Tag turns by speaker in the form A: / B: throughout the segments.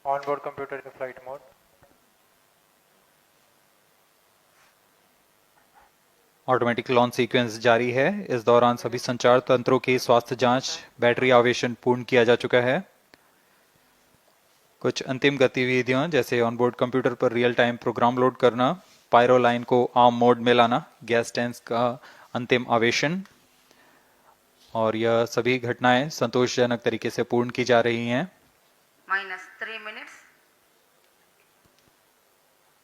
A: Onboard computer के flight mode.
B: Automatic launch sequence जारी है। इस दौरान सभी संचार तंत्रों की स्वास्थ्य जांच, बैटरी आवेशन पूर्ण किया जा चुका है। कुछ अंतिम गतिविधियां जैसे ऑनबोर्ड कंप्यूटर पर रियल टाइम प्रोग्राम लोड करना, पायरो लाइन को आर्म मोड में लाना, गैस टैंक का अंतिम आवेशन, और यह सभी घटनाएं संतोषजनक तरीके से पूर्ण की जा रही हैं।
C: -3 minutes।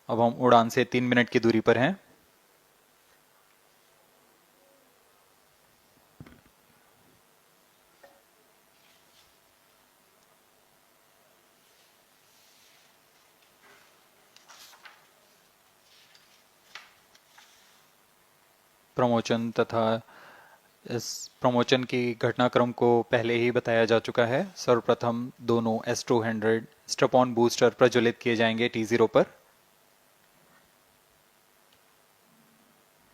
B: अब हम उड़ान से 3 मिनट की दूरी पर हैं। प्रमोशन तथा इस प्रमोशन की घटनाक्रम को पहले ही बताया जा चुका है। सर्वप्रथम दोनों S200 स्ट्रैप-ऑन बूस्टर प्रज्वलित किए जाएंगे T0 पर।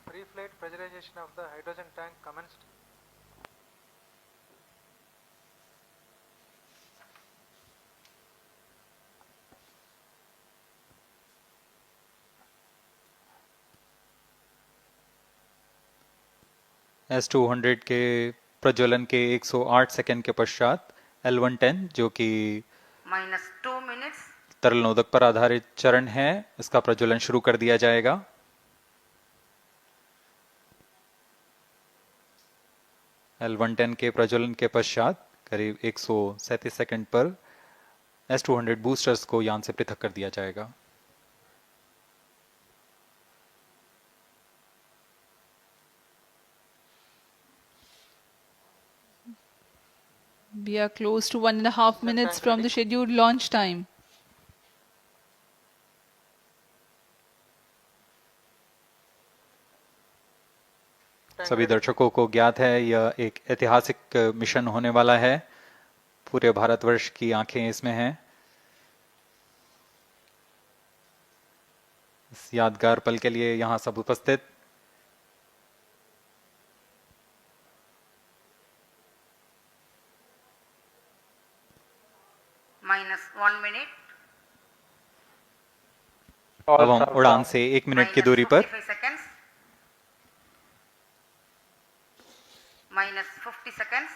A: Pre-flight pressurization of the hydrogen tank commenced.
B: S200 के प्रज्वलन के 108 सेकंड के पश्चात L110 जो कि
C: -2 minutes।
B: तरल नोदक पर आधारित चरण है, इसका प्रज्वलन शुरू कर दिया जाएगा। L110 के प्रज्वलन के पश्चात करीब 137 सेकंड पर S200 बूस्टर्स को यान से पृथक कर दिया जाएगा।
D: We are close to 1.5 minutes from the scheduled launch time.
B: सभी दर्शकों को ज्ञात है यह एक ऐतिहासिक मिशन होने वाला है। पूरे भारतवर्ष की आंखें इसमें हैं। इस यादगार पल के लिए यहां सब उपस्थित
C: -1 minute।
B: अब हम उड़ान से 1 मिनट की दूरी पर
C: -45 seconds। -50 seconds।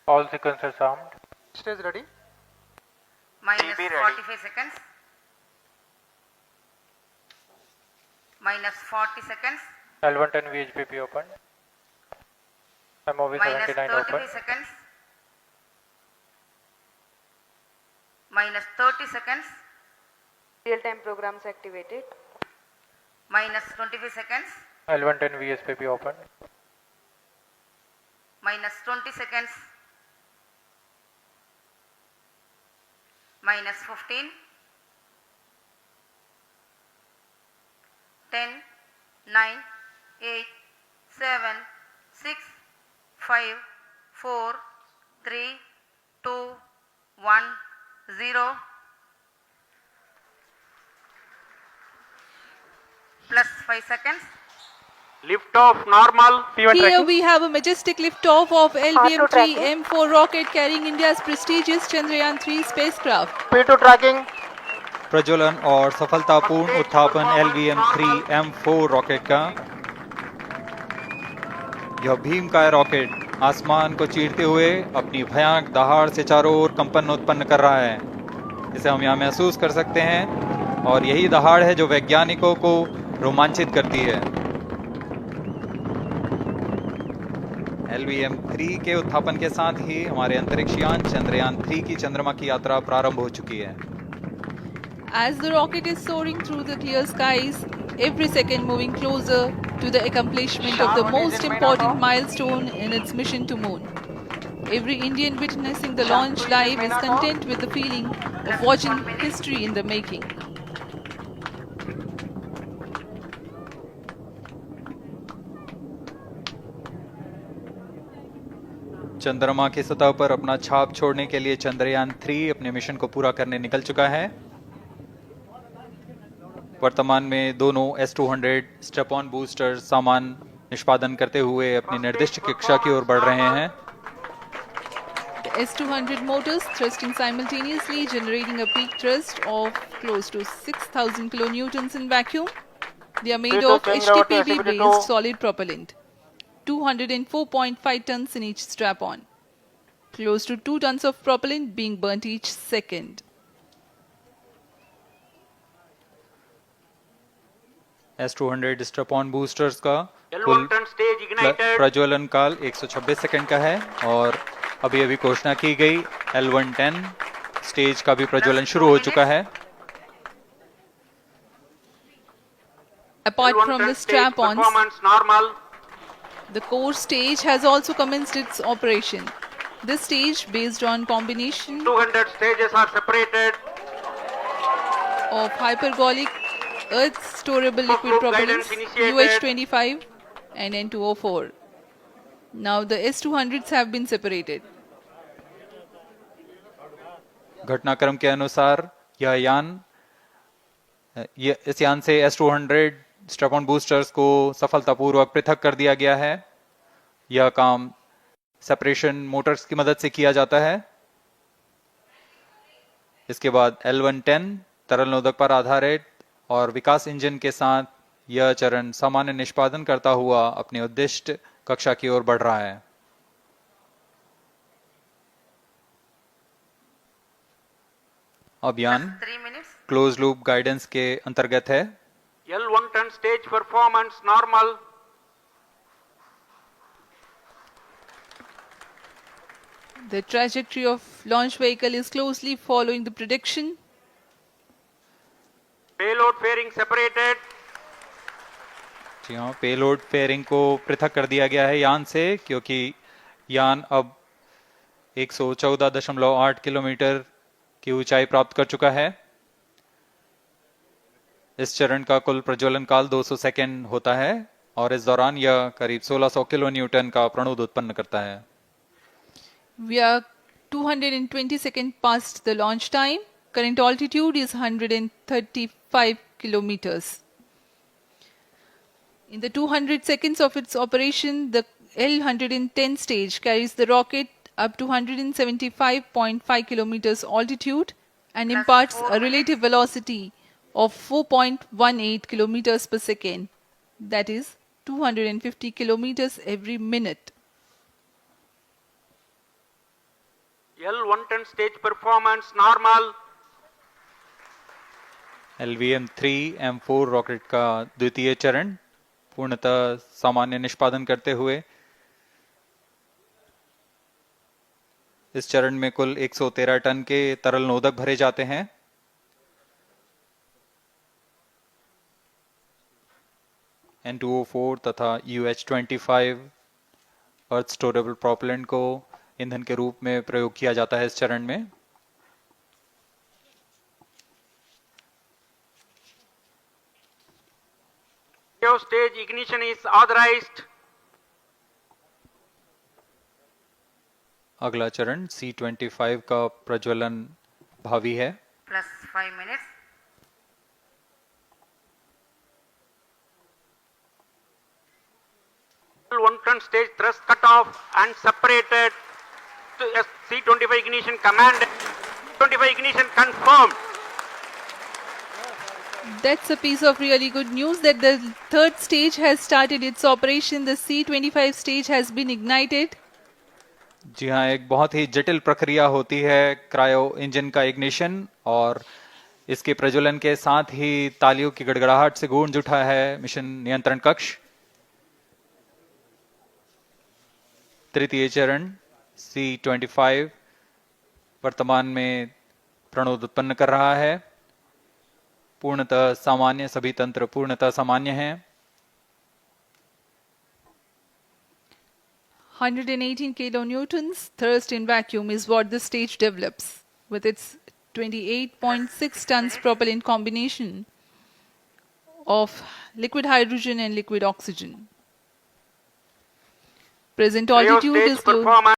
A: All sequencers armed. Stage ready.
C: -45 seconds। -40 seconds।
A: L110 VHPP open. MOV 79
C: -35
A: open.
C: seconds। -30 seconds।
E: Real-time programs activated.
C: -25 seconds।
A: L110 VSPP open.
C: -20 seconds। -15। 10, 9, 8, 7, 6, 5, 4, 3, 2, 1, 0। +5 seconds।
A: Lift off normal. P1
D: Here
A: tracking.
D: we have a majestic liftoff of LVM-3 M4 rocket carrying India's prestigious Chandrayaan-3 spacecraft.
A: P2 tracking.
B: प्रज्वलन और सफलतापूर्ण उत्थापन LVM-3 M4 rocket का। यह भीमकाय rocket आसमान को चीरते हुए अपनी भयानक दहाड़ से चारों ओर कंपन उत्पन्न कर रहा है। इसे हम यहाँ महसूस कर सकते हैं और यही दहाड़ है जो वैज्ञानिकों को रोमांचित करती है। LVM-3 के उत्थापन के साथ ही हमारे अंतरिक्ष यान चंद्रयान-3 की चंद्रमा की यात्रा प्रारंभ हो चुकी है।
D: As the rocket is soaring through the clear skies, every second moving closer to the accomplishment of the most important milestone in its mission to moon. Every Indian witnessing the launch live is content with the feeling of watching history in the making.
B: चंद्रमा की सतह पर अपना छाप छोड़ने के लिए चंद्रयान-3 अपने मिशन को पूरा करने निकल चुका है। वर्तमान में दोनों S200 स्ट्रैप-ऑन बूस्टर सामान निष्पादन करते हुए अपनी निर्दिष्ट कक्षा की ओर बढ़ रहे हैं।
E: The
D: S200 motors thrusting simultaneously, generating a peak thrust of close to 6,000 kilonewtons in vacuum. They are made of HTPB-based solid propellant, 204.5 tons in each strap-on. Close to 2 tons of propellant being burnt each second.
B: S200 strap-on boosters का
A: L1
B: कुल
A: turn stage ignited.
B: प्रज्वलन काल 126 second का है और अभी अभी घोषणा की गई L110 स्टेज का भी प्रज्वलन शुरू हो चुका है.
D: Apart
A: L1
D: from
A: turn
D: the
A: stage
D: strap-ons,
A: performance normal.
D: the core stage has also commenced its operation. This stage, based on combination
A: 200 stages are separated.
D: of hypergolic earth storable liquid
A: Group
D: propellants
A: guidance initiated.
D: UH25 and N204. Now the S200s have been separated.
B: घटनाक्रम के अनुसार इस यान से S200 strap-on boosters को सफलतापूर्वक पृथक कर दिया गया है. यह काम सेपरेशन मोटर्स की मदद से किया जाता है. इसके बाद L110 तरल नोदक पर आधारित और विकास इंजन के साथ यह चरण सामान्य निष्पादन करता हुआ अपने उद्दिष्ट कक्षा की ओर बढ़ रहा है. अभियान
C: 3 minutes.
B: क्लोज लूप गाइडेंस के अंतर्गत है.
A: L1 turn stage performance normal.
D: The trajectory of launch vehicle is closely following the prediction.
A: Payload fairing separated.
B: जी हाँ, पेलोड फेयरिंग को पृथक कर दिया गया है यान से, क्योंकि यान अब 114.8 किलोमीटर की ऊंचाई प्राप्त कर चुका है. इस चरण का कुल प्रज्वलन काल 200 सेकेंड होता है और इस दौरान यह करीब 1600 किलो न्यूटन का प्रणुद उत्पन्न करता है.
D: We are 220 seconds past the launch time. Current altitude is 135 kilometers. In the 200 seconds of its operation, the L110 stage carries the rocket up to 175.5 kilometers altitude and imparts a relative velocity of 4.18 kilometers per second. That is 250 kilometers every minute.
A: L1 turn stage performance normal.
B: LVM-3 M4 rocket का द्वितीय चरण पूर्णतः सामान्य निष्पादन करते हुए इस चरण में कुल 113 टन के तरल नोदक भरे जाते हैं. N204 तथा UH25 अर्थ स्टोरेबल प्रोपेलेंट को ईंधन के रूप में प्रयोग किया जाता है इस चरण में.
A: Stage ignition is authorized.
B: अगला चरण C25 का प्रज्वलन भावी है.
C: Plus 5 minutes.
A: L1 turn stage thrust cut off and separated. To C25 ignition command. 25 ignition confirmed.
D: That's a piece of really good news that the third stage has started its operation. The C25 stage has been ignited.
B: जी हाँ, एक बहुत ही जटिल प्रक्रिया होती है cryo engine का ignition और इसके प्रज्वलन के साथ ही तालियों की गड़गड़ाहट से गूंज उठा है मिशन नियंत्रण कक्ष. तृतीय चरण C25 वर्तमान में प्रणोद उत्पन्न कर रहा है. पूर्णतः सामान्य, सभी तंत्र पूर्णतः सामान्य हैं.
D: 118 kilonewtons thrust in vacuum is what the stage develops with its 28.6 tons propellant combination of liquid hydrogen and liquid oxygen. Present altitude is close.